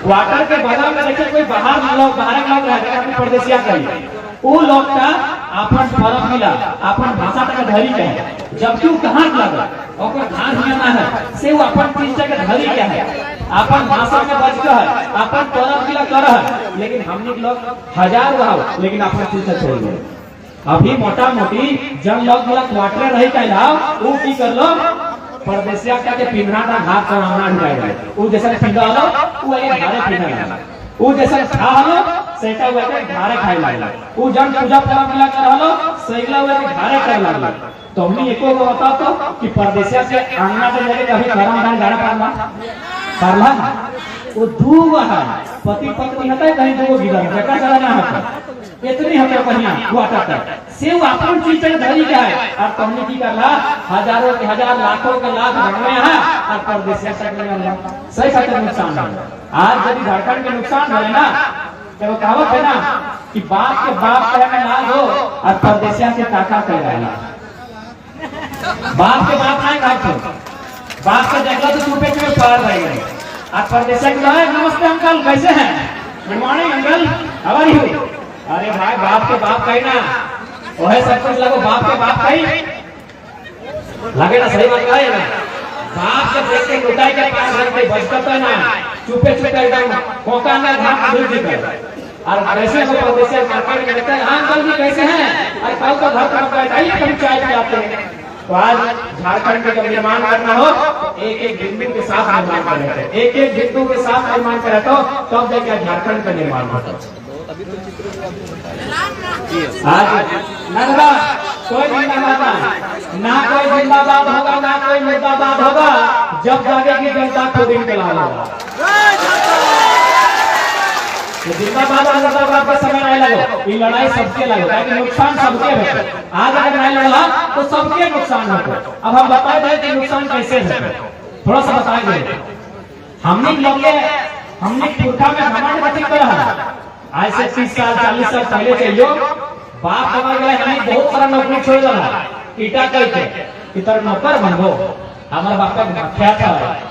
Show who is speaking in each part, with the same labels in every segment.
Speaker 1: Quarter के बगल में देखिए कोई बाहर लोग रहते हैं अपने परदेसिया कही वो लोग का अपन फर्क मिला अपन भाषा तक धरी के है जबकि वो कहाँ लगा और धान हियाना है से वो अपन चीज तक धरी के है अपन भाषा में बच के है अपन फर्क मिला कर है लेकिन हमने लोग हजार रहा लेकिन अपन चीज से छोड़ गए। अभी मोटा मोटी जन लोग बोला क्वार्टर रही कहला वो की कर लो परदेसिया के पिंधरा का घाट चढ़ाना ढाई वो जैसा पिंधा लो वो एक घारे पिंधा वो जैसा खा लो सेटा हुआ के घारे खाए लागला वो जन पूजा पाठ मिला कर हलो सैगला हुआ के घारे कर लागला। तो हमने एको को बता तो कि परदेसिया से आंगना से जाके कभी गरम दाल गाड़ा पारला वो दूर है पति पत्नी हता है कहीं दूर गिरा जका चला ना है इतनी हमें कहिया हुआ था से वो अपन चीज तक धरी क्या है और तुमने की करला हजारों के हजार लाखों के लाख बनवे है और परदेसिया तक में अल्लाह सही खातिर नुकसान है। आज यदि झारखंड के नुकसान है ना तो वो कहावत है ना कि बाप के बाप कहे में लाज हो और परदेसिया से काका कह रहा बाप के बाप नहीं काटो बाप के जगह तो चुपे चुपे पार रह गए आज परदेसिया के नमस्ते अंकल कैसे हैं good morning uncle how are you अरे भाई बाप के बाप कही ना वह सब कुछ लगो बाप के बाप कही लगे ना सही बात कहे ना बाप के देख के लुटाई के पास रहते बचत है ना चुपे चुपे एकदम कोका में घाट दूर दिखे और कैसे को परदेसिया मार्केट में रहते हैं अंकल जी कैसे हैं अरे कल तो घर पर बैठाइए कभी चाय पिलाते हैं। तो आज झारखंड का जब निर्माण करना हो एक एक बिंदु के साथ निर्माण करना है एक एक बिंदु के साथ निर्माण करे तो तब जाके झारखंड का निर्माण होता है। आज नंदा कोई जिंदाबाद ना कोई जिंदाबाद होगा ना कोई मुर्दाबाद होगा जब जागेगी जनता को इनकलाब होगा। जिंदाबाद और मुर्दाबाद का समय नहीं लगो ये लड़ाई सबके लगो ताकि नुकसान सबके है। आज अगर नहीं लड़ा तो सबके नुकसान होगा। अब हम बता दें कि नुकसान कैसे है थोड़ा सा बताएंगे। हमने लोग हमने पुरखा में घमंड बटी कर रहा आज से 30 साल 40 साल पहले चाहिए बाप हमारे गए हमें बहुत सारा नौकरी छोड़ दिया ईटा करके इतर नौकर बनबो हमारे बाप का क्या था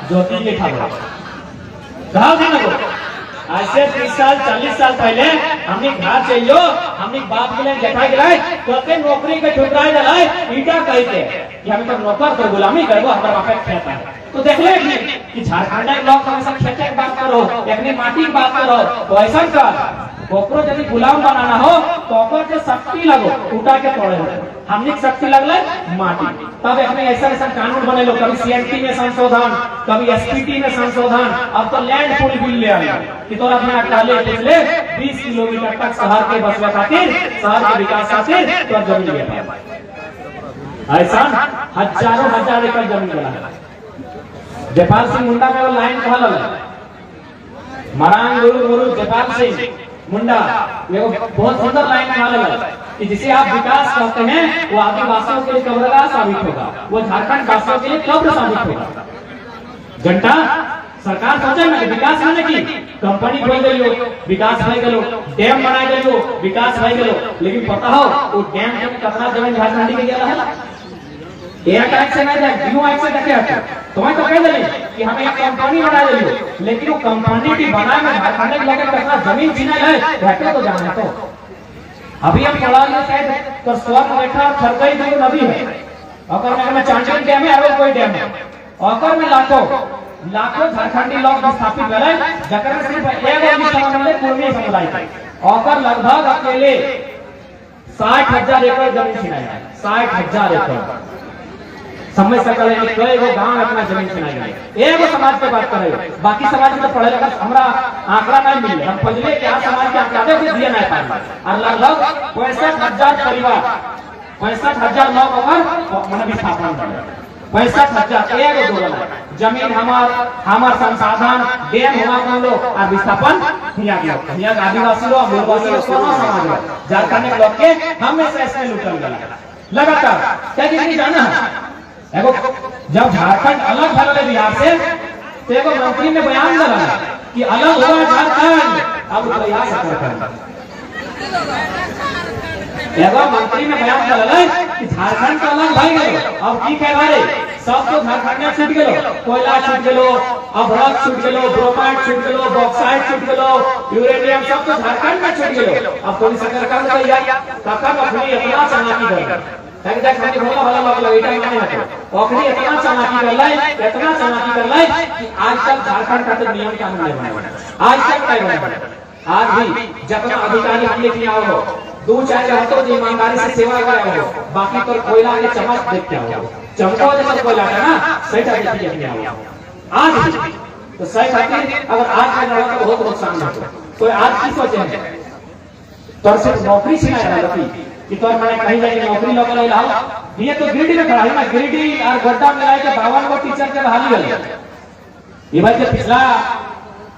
Speaker 1: ज्योति लिखा हुआ कहा था ना आज से 30 साल 40 साल पहले हमने घर चाहिए हमने बाप के लिए देखा गया तो नौकरी के ठुकराए जलाए ईटा कहते कि हम तो नौकर तो गुलामी करबो हमारे बाप का खेत है। तो देख ले कि झारखंड के लोग हमेशा खेते की बात करो अपनी माटी की बात करो तो ऐसा कर ओकरो यदि गुलाम बनाना हो तो ओकर के शक्ति लगो टूटा के तोड़े हमने शक्ति लगले माटी तब हमने ऐसा ऐसा कानून बने लो कभी सीएनटी में संशोधन कभी एसपीटी में संशोधन अब तो लैंड पूल बिल ले आया कि तोरा अपने अटाले पिछले 20 किलोमीटर तक शहर के बसवा खातिर शहर के विकास खातिर तो जमीन ले ऐसा हजारों हजार एकड़ जमीन बना जयपाल सिंह मुंडा में वो लाइन कहल मरांग गुरु गुरु जयपाल सिंह मुंडा ये बहुत सुंदर लाइन कहल कि जिसे आप विकास कहते हैं वो आदिवासियों के लिए कब्रगाह साबित होगा वो झारखंड वासियों के लिए कब्र साबित होगा। घंटा सरकार सोचे ना विकास होने की कंपनी खोल दियो विकास हो गलो डैम बना दियो विकास हो गलो लेकिन पता हो वो डैम में कितना जमीन झारखंड के गया है एक एक से नहीं जाए क्यों एक से देखे हटे तुम्हें तो कह दे कि हमें एक कंपनी बना दे लेकिन वो कंपनी की बनाए में झारखंड के लगे कितना जमीन छीना है रहते तो जाना तो अभी हम पढ़ा लिया शायद तो स्वर्ग बैठा खरकई जो नदी है अगर में चांचल डैम है और कोई डैम है अगर में लाखों झारखंडी लोग स्थापित करे जकर सिर्फ एगो मिले पूर्वी समुदाय अगर लगभग अकेले 60,000 एकड़ जमीन छीना है 60,000 एकड़ समझ सकल है कई गो गांव अपना जमीन छीना है एगो समाज पे बात करे बाकी समाज में तो पढ़े लगा हमरा आंकड़ा नहीं मिले हम पजले क्या समाज के आंकड़ा भी दिया नहीं पाए और लगभग 65,000 परिवार 65,000 लोग अगर मन विस्थापन करे 65,000 एगो दोगला जमीन हमार संसाधन डैम हुआ मान लो और विस्थापन हिया आदिवासी लोग आदिवासी लोग कोनो समाज झारखंड के लोग के हमेशा इसमें लूटल गया लगातार क्या कि जाना है एगो जब झारखंड अलग भले बिहार से तो एगो मंत्री ने बयान दिया कि अलग हुआ झारखंड अब प्रयास कर एगो मंत्री ने बयान दिया कि झारखंड का अलग भाई गए अब की कह रहे सब तो झारखंड में छूट गेलो, कोयला छूट गेलो, अभ्रक छूट गेलो, ब्रोमाइड छूट गेलो, बॉक्साइट छूट गेलो, यूरेनियम सब तो झारखंड में छूट गेलो। अब कोई सरकार का या काका अपनी इतना चालाकी कर देख देख खाली भोला भला लोग लगे इटा माने हटो ओखरी इतना चालाकी कर लाई कि आज तक झारखंड का तो नियम कानून नहीं बना, आज तक नहीं बना। आज भी जितना अधिकारी हम लेके आओ हो, दो चार घंटों जो ईमानदारी से सेवा करे हो, बाकी तो कोयला के चमक देखते हो, चमको जैसा कोयला है ना सही टाइप की अपने आओ आज तो सही खातिर अगर आज का लड़का तो बहुत नुकसान होगा। तो आज की सोचे हैं तो सिर्फ नौकरी से ना रहती कि तो मैंने कहीं जाके नौकरी लोग ले लाओ, ये तो गिरिडीह में खड़ा है ना, गिरिडीह और गड्ढा मिला के 52 को टीचर के बहाली गए। ये बात के पिछला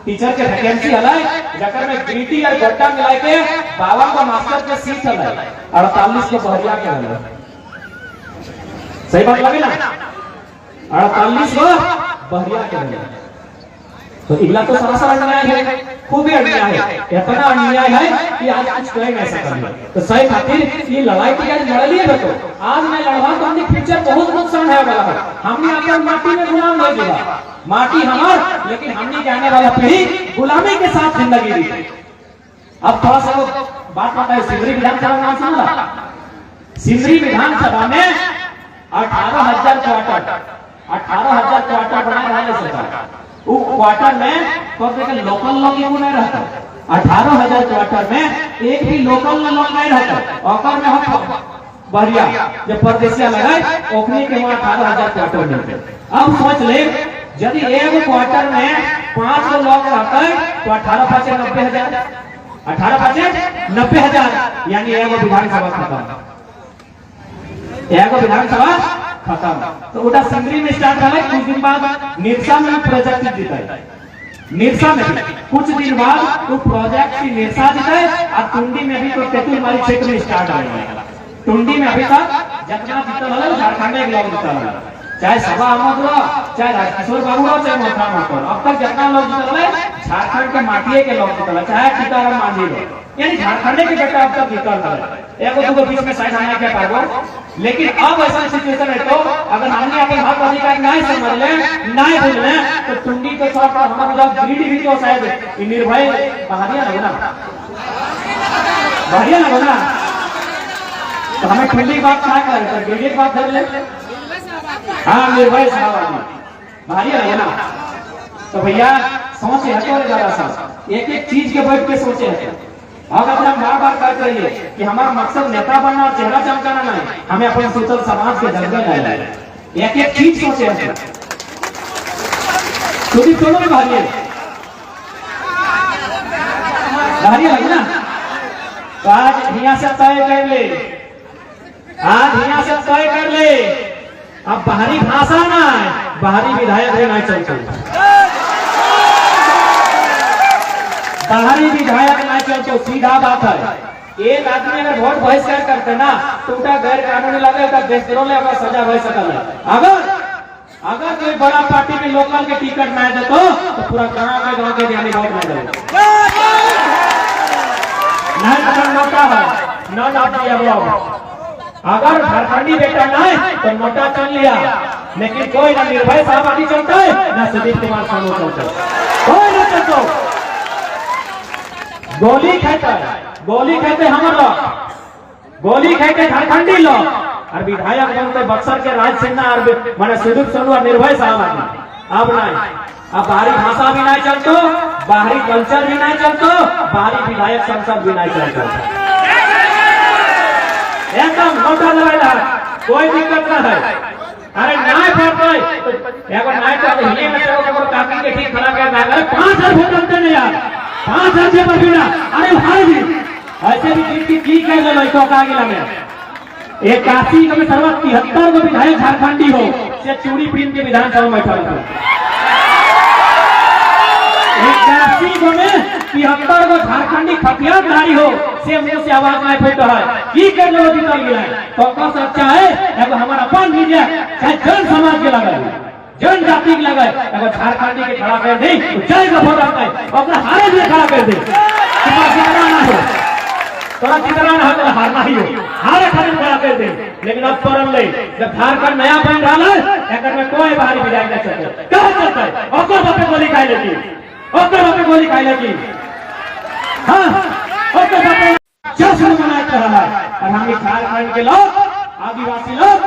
Speaker 1: टीचर के वैकेंसी हलाई जकर में गिरिडीह और गड्ढा मिला के 52 को मास्टर के सीट हलाई 48 को बहरिया के हलाई। सही बात लगे ना, 48 को बहरिया के हलाई। तो इगला तो सरासर अन्याय है, खूब ही अन्याय है, इतना अन्याय है कि आज कुछ कह नहीं सकते। तो सही खातिर ये लड़ाई की आज लड़ लिए तो आज मैं लड़वा तो हमने फ्यूचर बहुत नुकसान है वाला है। हमने अपन माटी में गुलाम नहीं दिया, माटी हमार, लेकिन हमने जाने वाला पीढ़ी गुलामी के साथ जिंदगी दी। अब थोड़ा सा बात बताए, सिमरी विधानसभा नाम सुना? सिमरी विधानसभा में 18,000 क्वार्टर बना रहा है सरकार। वो क्वार्टर में तो लोकल लोग क्यों नहीं रहता? 18,000 क्वार्टर में एक भी लोकल लोग नहीं रहता। और में हम बढ़िया जब परदेसिया लगाए ओखनी के वहां 18,000 क्वार्टर मिलते। अब सोच ले यदि एक क्वार्टर में 5 लोग रहते तो 18 5 90,000, 18 5 90,000 यानी एक विधानसभा खत्म, एक विधानसभा खत्म। तो उधर सिमरी में स्टार्ट रहा, कुछ दिन बाद निरसा में प्रोजेक्ट जीता है, निरसा में कुछ दिन बाद वो प्रोजेक्ट की निरसा जीता है। और टुंडी में भी तो तेतुलमारी क्षेत्र में स्टार्ट हो गया। टुंडी में अभी तक जितना जीता है झारखंड में लोग जीता है, चाहे सभा अहमद हो, चाहे राजकिशोर बाबू हो, चाहे मोहतरा मातो, अब तक जितना लोग जीता है झारखंड के माटिए के लोग जीता है, चाहे सीताराम मांझी हो, यानी झारखंड के बेटा अब तक जीता है। एक दो बीच में साइड आना क्या पाएगा। लेकिन अब ऐसा सिचुएशन है तो अगर हमने अपने हक अधिकार नहीं समझ ले, नहीं बोल ले, तो टुंडी के साथ हमारा गिरिडीह भी तो शायद निर्भय बहारिया लगना, बढ़िया लगना। तो हमें टुंडी की बात क्या करें, गिरिडीह की बात कर ले। हाँ निर्भय साहब बढ़िया लगना। तो भैया सोचे हटो ज्यादा सा, एक एक चीज के बैठ के सोचे हटो। और अपना बार कहते रहिए कि हमारा मकसद नेता बनना और चेहरा चमकाना नहीं, हमें अपने सोशल समाज के जज्बे लाना है। एक एक चीज सोचे हैं सुदीप दोनों में भारी लगे ना। तो आज यहाँ से तय कर ले, आज यहाँ से तय कर ले। अब बाहरी भाषा ना बाहरी विधायक है, नहीं चलते बाहरी विधायक नहीं चलते, सीधा बात है। एक आदमी अगर वोट बहिष्कार करते ना तो उनका गैर कानूनी लगे, देशद्रोह ले अगर सजा हो सकता है। अगर कोई बड़ा पार्टी में लोकल के टिकट ना दे तो पूरा गांव के जाने वोट नहीं दे, नहीं नोटा है न नोट। अगर झारखंडी बेटा नहीं तो नोटा चल लिया, लेकिन कोई ना निर्भय साहब आदि चलता है ना सुदीप कुमार सानू चलता है, कोई ना चलता। गोली कहते हमारे लोग, गोली कहते झारखंडी लोग, और विधायक बनते बक्सर के राज सिन्हा और मैंने सुदीप सोनू और निर्भय साहब आदमी। अब नहीं, अब बाहरी भाषा भी नहीं चलतो, बाहरी कल्चर भी नहीं चलतो, बाहरी विधायक संसद भी नहीं चलता, एकदम नोटा लगाया, कोई दिक्कत ना है। अरे नाय पड़ते एगो नाय तो हिले में एगो काकी के ठीक खड़ा कर दागर 5,000 वोट अंतर नहीं यार, 5,000 से बढ़िया। अरे भाई जी ऐसे भी की कह ले लइको का गिला में 81 में सर्व 73 गो विधायक झारखंडी हो से चूड़ी पहन के विधानसभा में बैठा था। 81 गो में 73 गो झारखंडी खतियाधारी हो से मुंह से आवाज नहीं फूट रहा है की कर लो जीतल गया तो का सच्चा है। एगो हमारा अपन लीजिए चाहे जन समाज के लगे, जन जाति के लगे, एगो झारखंडी के खड़ा कर दे तो जय का वोट आता है और हारे में खड़ा कर दे ना हो। तोरा जितना ना हो हारना ही हो, हारे खातिर खड़ा कर दे। लेकिन अब परम ले जब झारखंड नया बन रहा है, एकर में कोई बाहरी विधायक नहीं चलते। कहाँ चलता है? ओकर बापे गोली खाए लगी, ओकर बापे गोली खाए लगी। हाँ, ओकर बापे जश्न मनाए रहा है। और हम झारखंड के लोग, आदिवासी लोग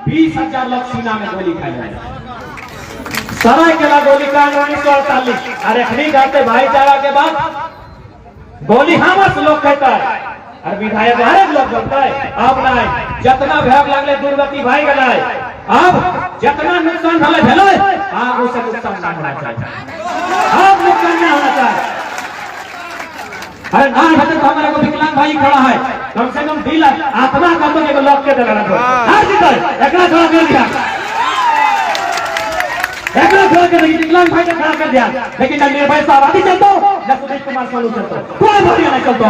Speaker 1: 20,000 लोग सीना में गोली खाए लगे। सरायकेला गोलीकांड 1948 और एखनी जाते भाईचारा के बाद गोली हमस लोग कहता है और विधायक हरेक लोग बोलता है। अब नहीं, जितना भयाग लगले दुर्गति भाई गए, अब जितना नुकसान भले भेले आग उसे नुकसान ना होना चाहिए, अब नुकसान नहीं होना चाहिए। अरे ना भले तो हमारे को विकलांग भाई खड़ा है, कम से कम दिल आत्मा का तो एक लोग के देना दो। हर जीते एकरा छोड़ कर दिया, एकरा छोड़ के विकलांग भाई ने खड़ा कर दिया। लेकिन न निर्भय सावादी चलतो न सुदेश कुमार सोनू चलतो, कोई बढ़िया नहीं चलतो।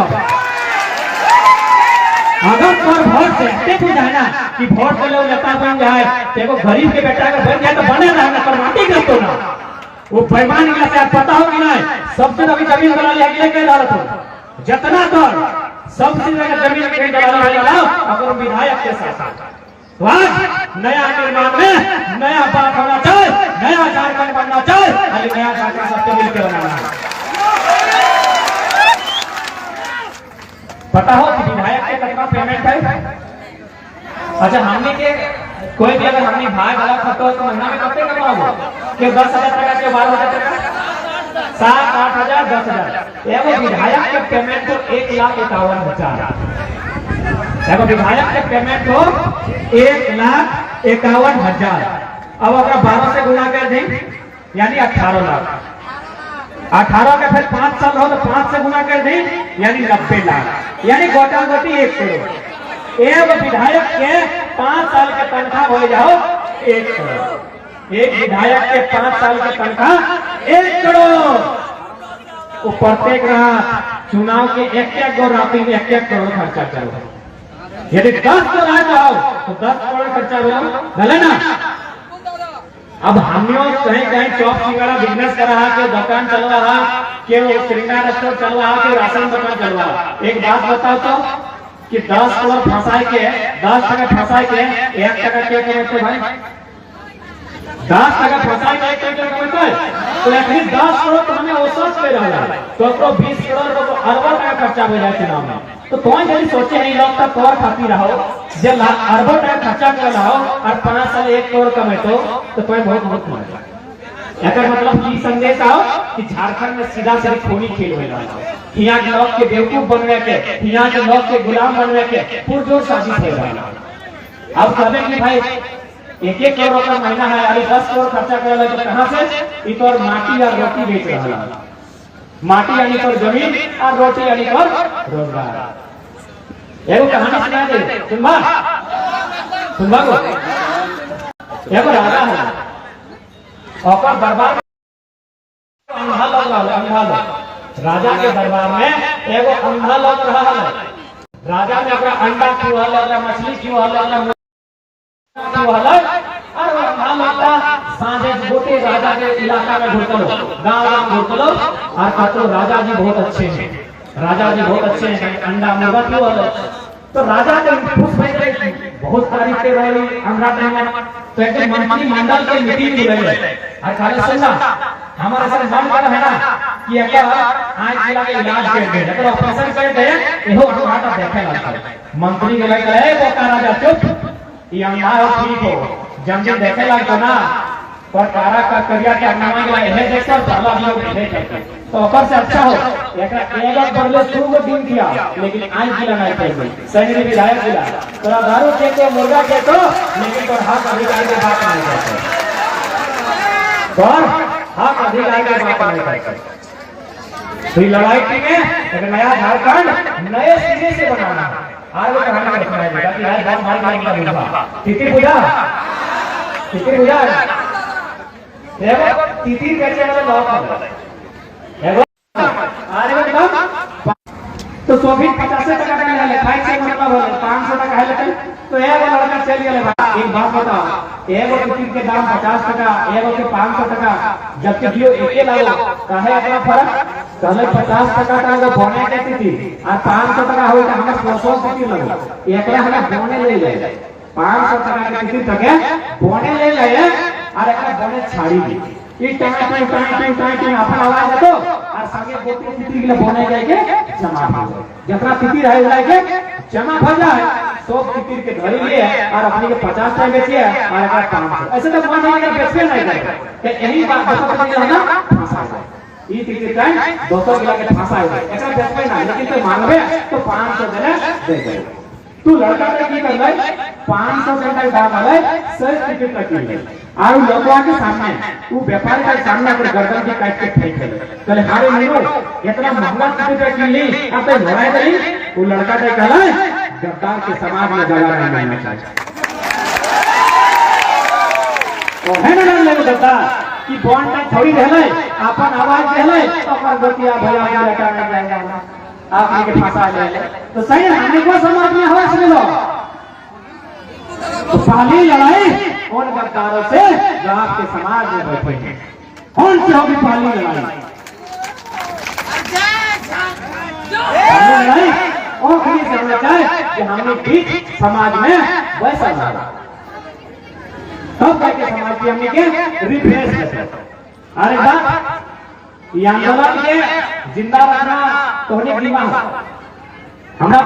Speaker 1: अगर तोर वोट से देख जाए ना कि वोट के लोग नेता बन जाए, देखो गरीब के बेटा अगर बन जाए तो बने ना, पर माटी करतो ना। वो बेईमान के से पता हो कि नहीं, सबसे अभी जमीन बना लिया कि लेके डालत हो जितना तोर सबसे ज्यादा जमीन के डाला लगाओ अगर विधायक के साथ। तो आज नया निर्माण में नया बात होना चाहिए, नया झारखंड बनना चाहिए, अरे नया झारखंड सबको मिलकर बनाना है। पता हो कि विधायक के कितना पेमेंट है? अच्छा, हमने के कोई भी अगर हमने भाई वाला खतो तो महीना में कितने कमाओगे? कि 10,000 टका के 12,000 टका, 7, 8 हजार, 10,000। एगो विधायक के पेमेंट तो 1,51,000। एगो विधायक के पेमेंट हो 1,51,000। अब अगर 12 से गुना कर दें यानी 18 लाख। 18 के फिर 5 साल हो तो 5 से गुना कर दें यानी 90 लाख, यानी गोटा गोटी 1 करोड़। एक विधायक के 5 साल के तनख्वाह हो जाओ 1 करोड़। एक विधायक के 5 साल की तनख्वाह 1 करोड़। वो प्रत्येक रात चुनाव के एक गो रात में 1 करोड़ खर्चा करो। यदि 10 करोड़ आ जाओ तो 10 करोड़ खर्चा भले ना। अब हम कहीं कहीं चौक सिंगाड़ा बिजनेस कर रहा, के दुकान चल रहा, के वो श्रृंगार स्टोर चल रहा, के राशन दुकान चल रहा। एक बात बताओ तो कि 10 करोड़ फंसाए के 10 टका फंसाए के 1 टका क्या कमाते भाई? 10 टका फंसाए के 1 टका कमाते हैं तो एटलीस्ट 10 करोड़ तो हमें औसत ले रहा है। तो 20 करोड़ तो अरबों टका खर्चा हो जाए चुनाव में। तो कौन यदि सोचे नहीं लोग तक तोर खाती रहो जब अरबों टका खर्चा कर रहा हो और 5 साल 1 करोड़ कमेतो तो कोई बहुत बहुत मजा। एकर मतलब की संदेश आओ कि झारखंड में सीधा सिर्फ खूनी खेल हो रहा है। यहाँ के लोग के बेवकूफ बनने के, यहाँ के लोग के गुलाम बनने के पुरजोर साजिश हो रहा है। अब कहते कि भाई 1-1 करोड़ का महीना है, अरे 10 करोड़ खर्चा कर रहा है तो कहाँ से? तो माटी और रोटी बेच रहा है। माटी यानी तो जमीन और रोटी यानी तो रोजगार। एगो कहानी सुना दे, सुनबा को एगो राजा है, और दरबार में अंधा लोग रहा। राजा के दरबार में एगो अंधा लोग रहा है। राजा ने अपना अंडा क्यों हल, मछली क्यों हल, और वो अंधा लगता साझे गोटे राजा के इलाका में घुसलो, गाँव घुसलो और कहते राजा जी बहुत अच्छे हैं, राजा जी बहुत अच्छे हैं, अंडा मुर्गा क्यों हल। तो राजा ने खुश बहुत तारीफ के रही हमरा में। तो एक मंत्री मंडल के मीटिंग की रही और खाली सुनना हमारे साथ मन कर है ना कि अगर आज जिला के इलाज कर दे, अगर ऑपरेशन कर दे एहो घाटा देखे लगता। मंत्री के लगे है वो का राजा चुप, ये अंधा ठीक हो जब जब देखे लगता ना पर कारा का करिया के नामा के है देखो पहला भी लोग देखे करते तो ऊपर से अच्छा हो। एक बदले 2 दिन किया लेकिन आज जिला नहीं चाहिए सही विधायक जिला तोरा दारू के तो मुर्गा के तो लेकिन तो हक अधिकार के बात नहीं करते, पर हक अधिकार के बात नहीं करते। तो लड़ाई में एक नया झारखंड नए सिरे से बनाना है। आज वो कहानी में सुनाएगा कि आज बहुत भारी मांग का मिलवा तिथि पूजा एगो तिथि कैसे वाला लॉक है एगो आज मतलब तो 50 टका का ले खाई से मतलब 500 टका है लेकिन तो एगो लड़का चल गेले भाई। एक बात बताओ, एगो तिथि के दाम 50 टका, एगो के 500 टका, जबकि जो एके लागो काहे इतना फर्क? कहले 50% का बोने के तिथि और 500 टका होई त हमर 100 तिथि लगो एकरा हमरा बोने ले ले 500 टका के तिथि तके बोने ले ले और एकरा बोने छाड़ी दी ई टाइम अपन आवाज दो और संगे गोटी तिथि के बोने जाए के जमा हो जतना तिथि रहे जाए के जमा हो जाए तो तिथि के धरी लिए और अपने के 50 टाइम बेचिए और एकरा 500 ऐसे तो मन नहीं बेचबे नहीं करे कि यही बात 200 टका ना फंसा जाए ई तिथि टाइम 200 गिला के फंसा है एकरा बेचबे ना लेकिन तो मांगबे तो 500 देले दे दे तू लड़का के की कर ले 500 टका दाम आले 100 टिकट रख ले और लोगवा के सामने वो व्यापारी के सामने पर गर्दन के काट के फेंक दे कहले हारे नीरो इतना महंगा टिकट किन ली अब तो भराए दे वो लड़का के कहला गद्दार के समाज में जगह नहीं मिलना चाहिए ओ है ना ले गद्दार कि बॉन्ड में थोड़ी रहले अपन आवाज रहले तो पर गोतिया भैया के लटा नहीं जाएगा आप के फंसा ले तो सही हमें को समाज में हवस मिलो तो पहली लड़ाई उन गद्दारों से जो आपके समाज में बैठे हैं कौन सी होगी पहली लड़ाई और फिर समझना चाहिए कि हमने ठीक समाज में वैसा लड़ा तब जाके समाज की हमने के रिफ्रेश करते अरे बात ये आंदोलन के जिंदा रखना तो होने की बात हमरा